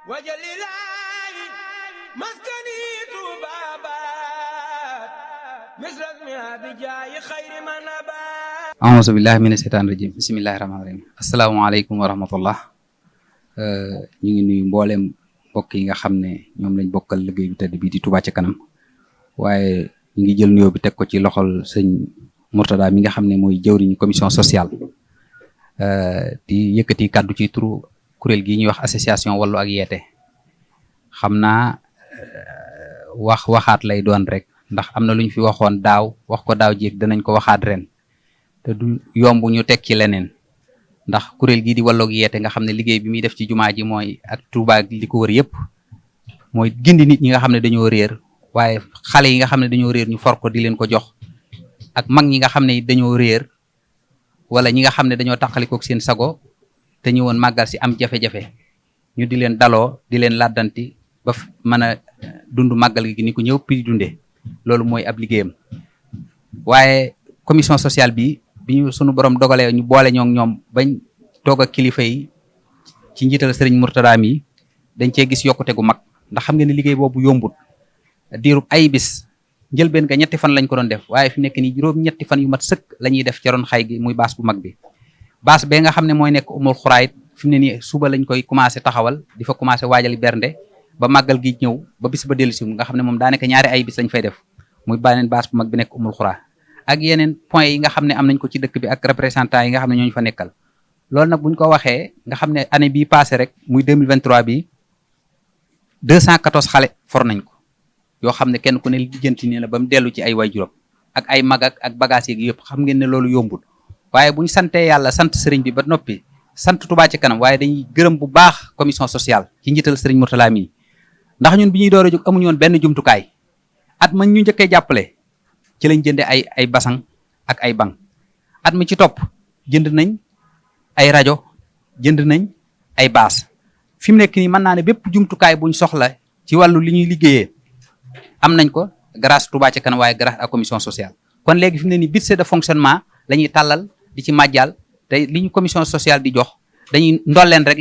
wajalilaayi maskani tuubaabaat misras mi abijaayi xayri man abaat a'uuzu billaahi mina shaytaani rajiim bismillaahi rahmaani rahiim asalaamaaleykum wa rahmatullah. ñu ngi nuyu mboolem mbokk yi nga xam ne ñoom lañ bokkal liggéey bi tëdd bii di Touba ca kanam waaye ñu ngi jël nuyoo bi teg ko ci loxol sëñ Mourtada mi nga xam ne mooy jëwriñu commission sociale di yëkkati kàddu ci turu kuréel gi ñuy wax association Wallu ak Yeete. xam naa waxaat lay doon rek ndax am na lu ñu fi waxoon daaw wax ko daaw jéeg danañ ko waxaat ren te du yomb ñu teg ci leneen ndax kuréel gii di Wallu ak Yeete nga xam ne liggéey bi muy def ci jumaa ji mooy ak Touba li ko wër yëpp mooy gindi nit ñi nga xam ne dañoo réer waaye xale yi nga xam ne dañoo réer ñu for ko di leen ko jox ak mag ñi nga xam ne dañoo réer wala ñi nga xam ne dañoo tàqalikook seen sago te ñëwoon màggal si am jafe-jafe ñu di leen daloo di leen làddanti ba mën a dund màggal gi ni ko ñëw pi dundee loolu mooy ab liggéeyam. waaye commission sociale bi ñu sunu borom dogalee ñu boole ñoom bañ toog ak kilifa yi ci njiital sëriñ Mourtada mi dañ cee gis yokkute gu mag ndax xam ngeen ne liggéey boobu yombut diirub ay bis njëlbeen ga 3 fan lañ ko doon def waaye fi nekk nii juróom-ñetti fan yu mat sëkk la ñuy def ci ron xay gi muy baas bu mag bi. baas bee nga xam ne mooy nekk umul xuraayit fi mu ne nii suba lañ koy commencé taxawal di fa commencé waajali bernde ba màggal gi ñëw ba bis ba dellusi nga xam ne moom daanaka ñaari ay bis lañ fay def muy beneen baas bu mag bi nekk umul xuraa ak yeneen point yi nga xam ne am nañ ko ci dëkk bi ak représentant yi nga xam ne ñooñu fa nekkal. loolu nag buñ ko waxee nga xam ne année bii passé rek muy 2023 bi 214 xale for nañ ko yoo xam ne kenn ku ne lijjanti ne la ba mu dellu ci ay waajuram ak ay mag ak bagage yeeg yëpp xam ngeen ne loolu yombul. waaye bu ñu santee yàlla sant sëriñ bi ba noppi sant Touba ci kanam waaye dañuy gërëm bu baax commission sociale ci njiital sëriñ Mourtada mi ndax ñun bi ñuy door a jóg amuñu woon benn jumtukaay at ma ñu njëkkee jàppale ci lañ jënde ay basang ak ay banc at mi ci topp jënd nañ ay rajo jënd nañ ay baas fi mu nekk nii mën naa ne bépp jumtukaay buñ soxla ci wàllu li ñuy liggéeyee am nañ ko grâce Touba ci kanam waaye grâce à commission sociale. kon léegi fi mu ne nii budget de fonctionnement la ñuy tàllal di ci màjjal te li ñu commission sociale di jox dañuy ndolleen rek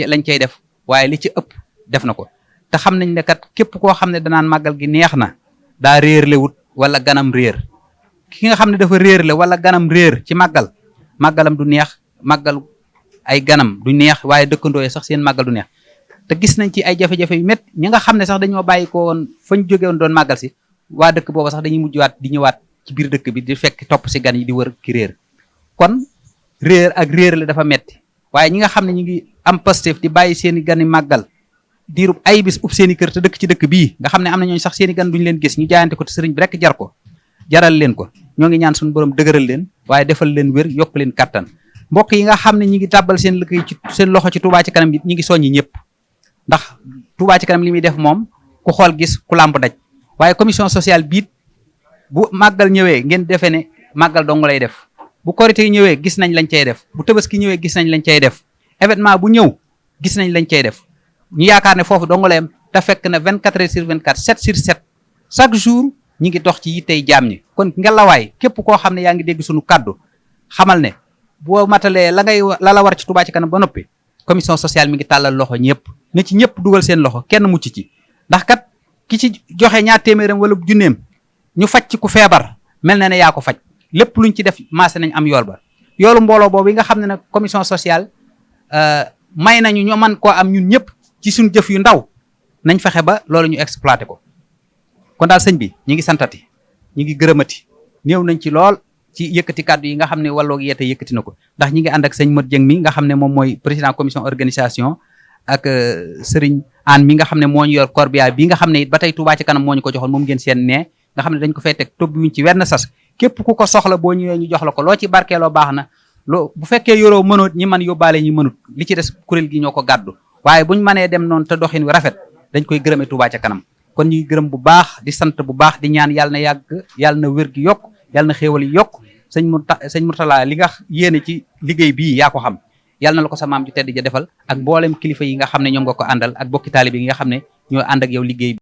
lañ cay def waaye li ci ëpp def na ko te xam nañ ne kat képp koo xam ne danaan màggal gi neex na daa réer le wut wala ganam réer ki nga xam ne dafa réer le wala ganam réer ci màggalam du neex màggal ay ganam du neex waaye dëkkandoo yi sax seen màggal du neex te gis nañ ci ay jafe-jafe yu métti ñi nga xam ne sax dañoo bàyyi ko woon fañ jóge woon doon màggal si waa dëkk booba sax dañuy mujjwaat di ñëwaat ci biir dëkk bi di fekk topp si gan yi di wër ki réer kon réer ak réer la dafa metti waaye ñi nga xam ne ñu ngi am Pastef di bàyyi seen i gan yi màggal diirub ay bis ub seen i kër te dëkk ci dëkk bii nga xam ne am na ñooñu sax seen i gan duñu leen gis ñu jaayante ko te sëriñ bi rek jaral leen ko ñoo ngi ñaan suñu borom dëgëral leen waaye defal leen wér yokk leen kattan mbokk yi nga xam ne ñi ngi tàbbal seen liggéey ci seen loxo ci Touba ci kanam bi ñi ngi soññi ñëpp ndax Touba ci kanam li muy def moom ku xool gis ku làmb daj waaye commission sociale biit bu màggal ñëwee ngeen defee ne màggal dong lay def bu korité ñëwee gis nañ lañ cay def bu tabaski ñëwee gis nañ lañ cay def événement bu ñëw gis nañ lañ cay def ñu yaakaar ne foofu dong lay am te fekk na 24 heures sur 24 7 sur 7 chaque jour ñi ngi dox ci yittey jaam ñi kon ngelawaay képp koo xam ne yaa ngi dégg suñu kàddu xamal ne boo matalee la war ci Touba ci kanam ba noppi commission sociale mi ngi tàllal loxo ñëpp na ci ñëpp dugal seen loxo kenn mucc ci ndax kat ki ci joxe ñaar téeméeram wala junneem ñu faj ci ku feebar mel na ne yaa ko faj lépp luñ ci def maase nañ am yool ba yoolu mbooloo boobu yi nga xam ne nag commission sociale may nañu ñu mën koo am ñun ñëpp ci suñ jëf yu ndaw nañ fexe ba loolu ñu exploité ko kon daal sëñ bi ñi ngi santati ñi ngi gërëmati néew nañ ci lool ci yëkkati kàddu yi nga xam ne Wallu ak Yeete yëkkati na ko ndax ñi ngi ànd ak sëñ Modou Dieng mi nga xam ne moom mooy président commission organisation ak sëriñ Anne mi nga xam ne moo ñu yor corbia bi nga xam ne it ba tey Touba ci kanam moo ñu ko joxoon moom ngeen seen ne nga xam ne dañ ko fay teg tobb wuñ ci wenn sas képp ku ko soxla boo ñëwee ñu jox la ko loo ci barkeeloo baax na loo bu fekkee yoroo mënoot ñi man yóbbaale ñi mënut li ci des kuréel gi ñoo ko gàddu waaye buñ mënee dem noonu te doxin wi rafet dañ koy gërëmee Touba ca kanam kon ñu ngi gërëm bu baax di sant bu baax di ñaan yàlla na yàgg yàlla na wér gi yokk yàlla na xéewal yi yokk sëñ Mourtada li nga yéene ci liggéey bii yaa ko xam yàlla na la ko sa maam ju tedd ja defal ak mboolem kilifa yi nga xam ne ñoom nga ko àndal ak bokki taalibe yi nga xam ne ñoo ànd ak yow liggéey bi